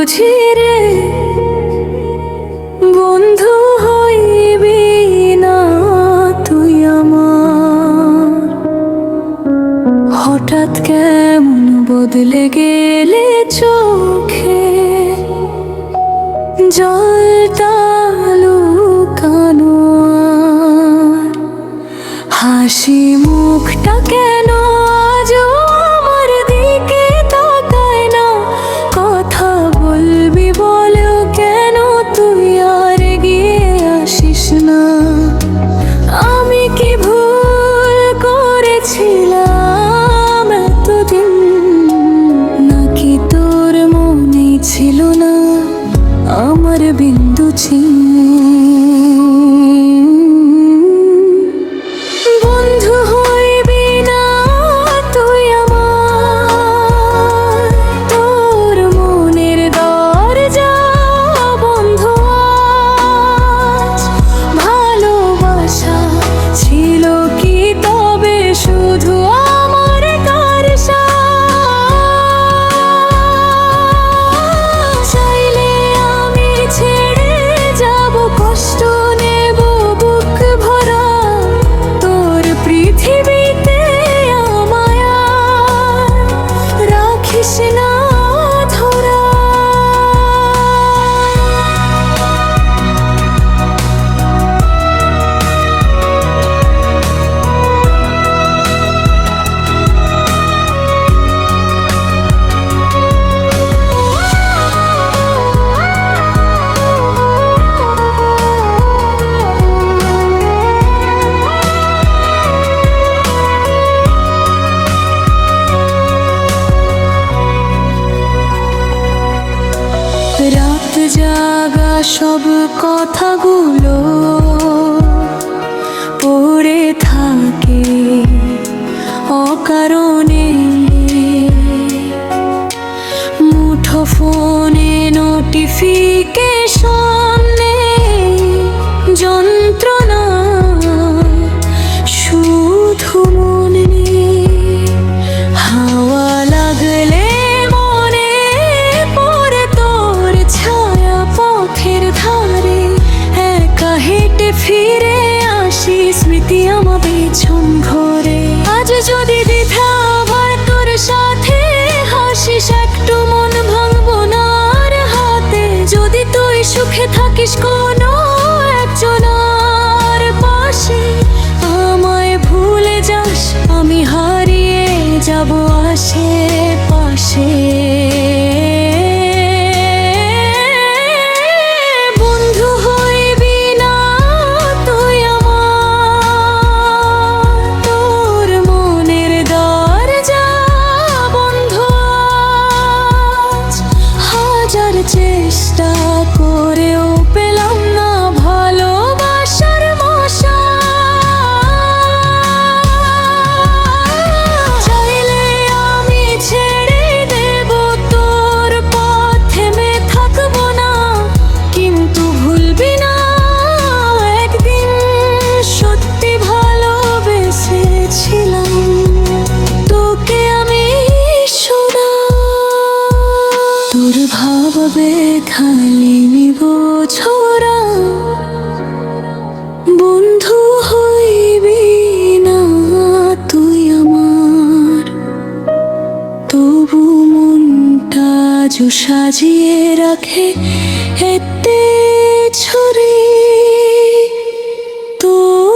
বুঝি রে বন্ধু হইবি না তুই আমার। হঠাৎ কেমন বদলে গেলে চোখে জলটা লুকানো আর হাসি মুখটা কেন আজও আমার দিকে তাকায় না। কথা বলবি বলেও কেন তুই আর এগিয়ে আসিস না। আমি কি ভুল করেছিলাম এতদিন, নাকি তোর মনে ছিল না আমার বিন্দু বন্ধু হইবি না তুই আমার। তোর মনের দরজা বন্ধ আজ। ভালোবাসা ছিল কি তবে শুধু আমার কারসা। চাইলে আমি ছেড়ে যাব, কষ্ট নেব বুক ভরা। তোর পৃথিবীতে আমায় আর রাখিস না ধরা। রাত জাগা সব কথাগুলো পড়ে থাকে অকারণে। মুঠো ফোনে নোটিফিকেশন নেই, যন্ত্রণা শুধু মনে নেই। হাওয়া লাগলে মনে পড়ে তোর ছায়া পথের ধারে। একা হেঁটে ফিরে আসি স্মৃতি আমার পেছন ঘরে। আজ যদি দ্বিধা আবার তোর সাথে হাসিস, একটু মন ভাঙবো না আর হাতে। যদি তুই সুখে থাকিস কোনো একজনের পাশে, আমায় ভুলে যাস আমি হারিয়ে যাব আশেপাশে। বন্ধু হইবি না তুই আমার। তোর মনের দরজা বন্ধ আজ। হাজার চেষ্টা করেও পেলাম না ভালোবাসার মশা। চাইলে আমি ছেড়ে দেব তোর পথ, থেমে থাকবো না। কিন্তু ভুলবি না একদিন সত্যি ভালোবেসেছিলাম তোকে আমি সোনা। তোর ভাবে খালি নিব ছোড়া, বন্ধু হইবি না তুই আমার। তবু মনটা যে সাজিয়ে রাখে এতে ছড়ি তোর